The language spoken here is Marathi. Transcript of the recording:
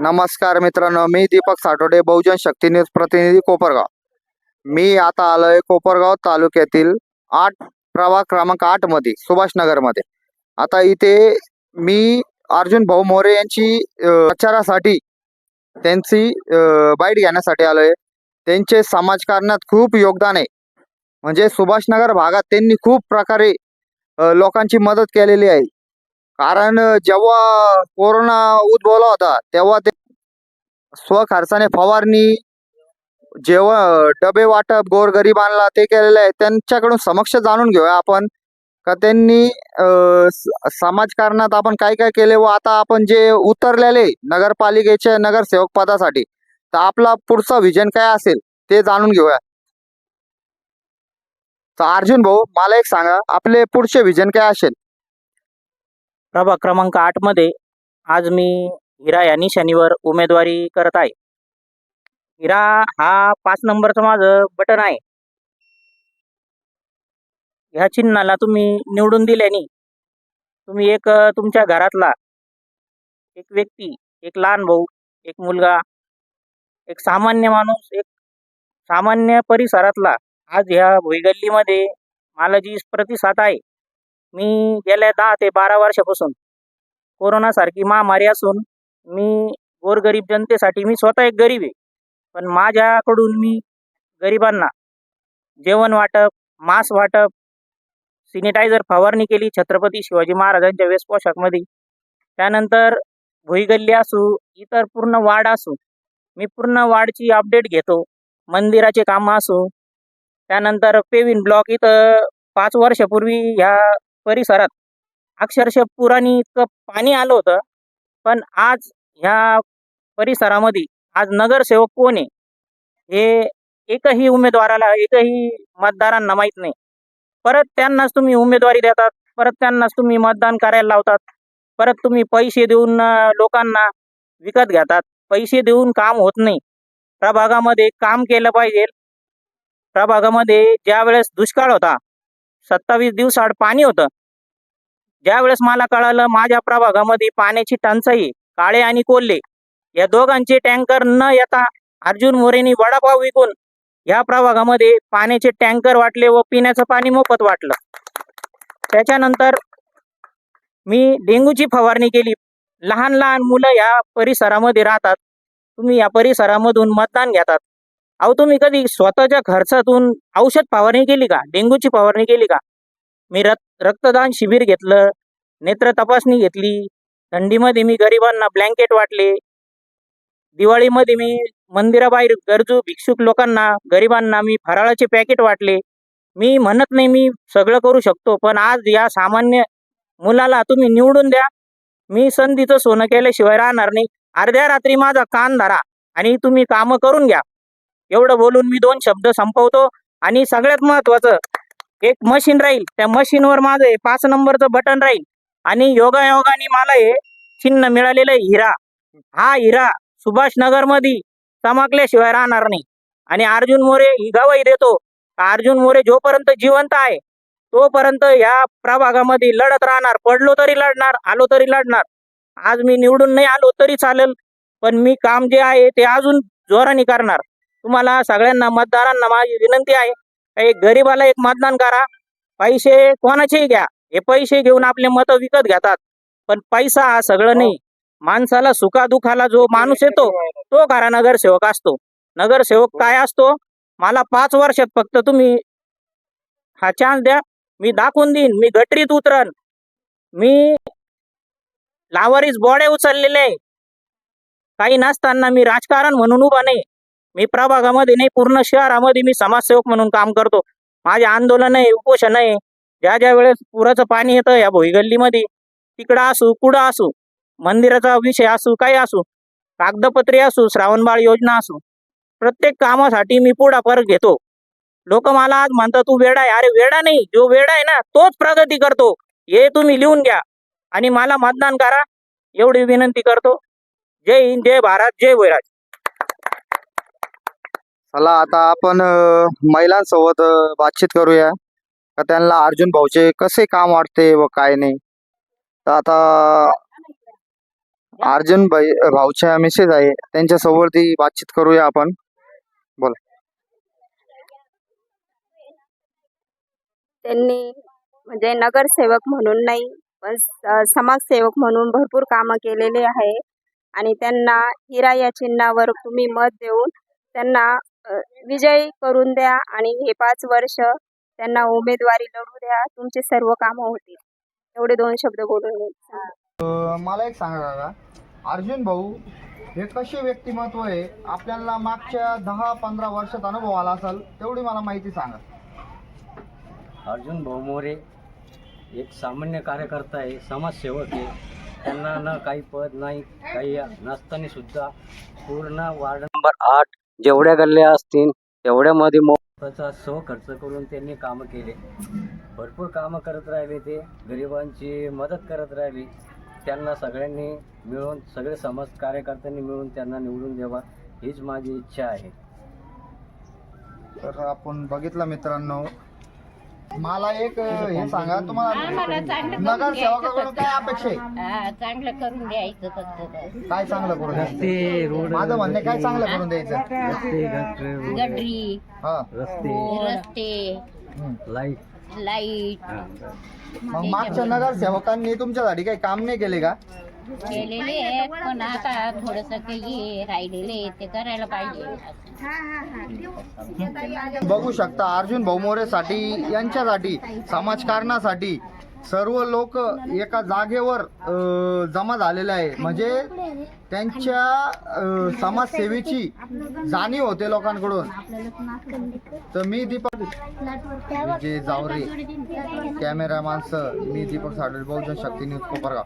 नमस्कार मित्रांनो, मी दीपक साठोडे, बहुजन शक्ती न्यूज प्रतिनिधी कोपरगाव. मी आता आलोय कोपरगाव तालुक्यातील 8 प्रभाग क्रमांक 8 मध्ये सुभाषनगर मध्ये. आता इथे मी अर्जुन भाऊ मोरे यांची प्रचारासाठी त्यांची बाईट घेण्यासाठी आलोय. त्यांचे समाजकारणात खूप योगदान आहे. म्हणजे सुभाषनगर भागात त्यांनी खूप प्रकारे लोकांची मदत केलेली आहे. कारण जेव्हा कोरोना उद्भवला होता तेव्हा ते स्वखर्चाने फवारणी, जेवण, डबे वाटप गोरगरिबांना ते केलेले आहे. त्यांच्याकडून समक्ष जाणून घेऊया आपण का त्यांनी समाजकारणात आपण काय काय केले व आता आपण जे उतरलेले नगरपालिकेच्या नगरसेवक पदासाठी तर आपला पुढचा विजन काय असेल ते जाणून घेऊया. तर अर्जुन भाऊ, मला एक सांगा, आपले पुढचे विजन काय असेल? प्रभाग क्रमांक 8 मध्ये आज मी हिरा या निशाणीवर उमेदवारी करत आहे. हिरा हा 5 नंबरचं माझं बटन आहे. ह्या चिन्हाला तुम्ही निवडून दिल्याने तुम्ही एक तुमच्या घरातला एक व्यक्ती, एक लहान भाऊ, एक मुलगा, एक सामान्य माणूस, एक सामान्य परिसरातला आज ह्या भुईगल्लीमध्ये मला जी प्रतिसाद आहे, मी गेल्या 10 ते 12 वर्षापासून कोरोनासारखी महामारी असून मी गोरगरीब जनतेसाठी मी स्वतः एक गरीब आहे, पण माझ्याकडून मी गरिबांना जेवण वाटप, मास्क वाटप, सॅनिटायझर फवारणी केली छत्रपती शिवाजी महाराजांच्या वेशपोशाखमध्ये. त्यानंतर भुईगल्ली असू, इतर पूर्ण वार्ड असू, मी पूर्ण वार्डची अपडेट घेतो. मंदिराचे कामं असू, त्यानंतर पेविन ब्लॉक इथं 5 वर्षापूर्वी ह्या परिसरात अक्षरशः पुराणी इतकं पाणी आलं होतं, पण आज ह्या परिसरामध्ये आज नगरसेवक कोण आहे हे एकही उमेदवाराला, एकही मतदारांना माहीत नाही. परत त्यांनाच तुम्ही उमेदवारी देतात, परत त्यांनाच तुम्ही मतदान करायला लावतात, परत तुम्ही पैसे देऊन लोकांना विकत घेतात. पैसे देऊन काम होत नाही. प्रभागामध्ये काम केलं पाहिजे. प्रभागामध्ये ज्यावेळेस दुष्काळ होता, 27 दिवसाआड पाणी होतं, ज्यावेळेस मला कळालं माझ्या प्रभागामध्ये पाण्याची टंचाई आहे, काळे आणि कोल्हे या दोघांचे टँकर न येता अर्जुन मोरेंनी वडापाव विकून या प्रभागामध्ये पाण्याचे टँकर वाटले व पिण्याचं पाणी मोफत वाटलं. त्याच्यानंतर मी डेंग्यूची फवारणी केली. लहान लहान मुलं या परिसरामध्ये राहतात, तुम्ही या परिसरामधून मतदान घेतात. अहो, तुम्ही कधी स्वतःच्या खर्चातून औषध फवारणी केली का? डेंग्यूची फवारणी केली का? मी रक्तदान शिबिर घेतलं, नेत्र तपासणी घेतली, थंडीमध्ये मी गरिबांना ब्लँकेट वाटले, दिवाळीमध्ये मी मंदिराबाहेर गरजू भिक्षुक लोकांना, गरिबांना मी फराळाचे पॅकेट वाटले. मी म्हणत नाही मी सगळं करू शकतो, पण आज या सामान्य मुलाला तुम्ही निवडून द्या. मी संधीचं सोनं केल्याशिवाय राहणार नाही. अर्ध्या रात्री माझा कान धरा आणि तुम्ही कामं करून घ्या. एवढं बोलून मी 2 शब्द संपवतो. आणि सगळ्यात महत्त्वाचं, एक मशीन राहील, त्या मशीनवर माझं 5 नंबरचं बटन राहील आणि योगायोगाने मला हे चिन्ह मिळालेलं आहे हिरा. हा हिरा सुभाषनगरमध्ये चमकल्याशिवाय राहणार नाही. आणि अर्जुन मोरे ही गवाही देतो, अर्जुन मोरे जोपर्यंत जिवंत आहे तोपर्यंत या प्रभागामध्ये लढत राहणार. पडलो तरी लढणार, आलो तरी लढणार. आज मी निवडून नाही आलो तरी चालेल, पण मी काम जे आहे ते अजून जोराने करणार. तुम्हाला सगळ्यांना मतदारांना माझी विनंती आहे, एक गरीबाला एक मतदान करा. पैसे कोणाचेही घ्या, हे पैसे घेऊन आपले मतं विकत घेतात, पण पैसा हा सगळं नाही. माणसाला सुखादुखाला जो माणूस येतो तो खरा नगरसेवक असतो. नगरसेवक काय असतो, मला 5 वर्षात फक्त तुम्ही हा चान्स द्या, मी दाखवून देईन. मी गटरीत उतरन, मी लावारीस बॉड्या उचललेले आहे. काही नसताना मी राजकारण म्हणून उभा नाही. मी प्रभागामध्ये नाही, पूर्ण शहरामध्ये मी समाजसेवक म्हणून काम करतो. माझे आंदोलन आहे, उपोषण आहे. ज्या ज्या वेळेस पुराचं पाणी येतं या भुईगल्लीमध्ये, तिकडं असू कुठं असू, मंदिराचा विषय असू, काही असू, कागदपत्रे असू, श्रावणबाळ योजना असू, प्रत्येक कामासाठी मी पुढाकार घेतो. लोक मला आज म्हणतात तू वेडा आहे. अरे वेडा नाही, जो वेडा आहे ना तोच प्रगती करतो. हे तुम्ही लिहून घ्या आणि मला मतदान करा, एवढी विनंती करतो. जय हिंद, जय भारत, जय वैराज. चला आता आपण महिलांसोबत बातचीत करूया का त्यांना अर्जुन भाऊचे कसे काम वाटते व काय नाही. तर आता अर्जुन भाई भाऊच्या मेसेज आहे त्यांच्या सोबत बातचीत करूया आपण. बोला. त्यांनी म्हणजे नगरसेवक म्हणून नाही पण समाजसेवक म्हणून भरपूर कामं केलेली आहे आणि त्यांना हिरा या चिन्हावर तुम्ही मत देऊन त्यांना विजयी करून द्या आणि हे 5 वर्ष त्यांना उमेदवारी लढू द्या. तुमचे सर्व कामं होतील. एवढे 2 शब्द बोलून मी सांगते. मला एक सांगा दादा, अर्जुन भाऊ हे कसे व्यक्तिमत्व आहे, आपल्याला मागच्या 10-15 वर्षात अनुभव आला असेल तेवढी मला माहिती सांगा. अर्जुन भाऊ मोरे एक सामान्य कार्यकर्ता आहे, समाजसेवक आहे. त्यांना न काही पद नाही काही नसताना सुद्धा पूर्ण वार्ड नंबर 8 जेवढ्या गल्ल्या असतील तेवढ्यामध्ये मोफतचा खर्च करून त्यांनी कामं केले. भरपूर कामं करत राहिले. ते गरिबांची मदत करत राहिली. त्यांना सगळ्यांनी मिळून सगळे समाज कार्यकर्त्यांनी मिळून त्यांना निवडून द्यावा हीच माझी इच्छा आहे. तर आपण बघितलं मित्रांनो, मला एक हे सांगा, तुम्हाला नगरसेवकाकडून काय अपेक्षा आहे? चांगलं करून द्यायचं फक्त काय चांगलं करून द्यायचं? माझं म्हणणं काय चांगलं करून द्यायचं? गटरी हा, रस्ते लाईट लाईट मग मागच्या नगरसेवकांनी तुमच्यासाठी काही काम नाही केले का? केलेले आहेत पण आता थोडस काही राहिलेले ते करायला पाहिजे. बघू शकता अर्जुन भाऊ मोरेसाठी, यांच्यासाठी, समाजकारणासाठी सर्व लोक एका जागेवर जमा झालेले आहे. म्हणजे त्यांच्या समाजसेवेची जाणीव होते लोकांकडून. तर मी दीपक विजय जावरे, कॅमेरा माणसं, मी दीपक साडे, बहुजन शक्ती न्यूज कोपरगाव.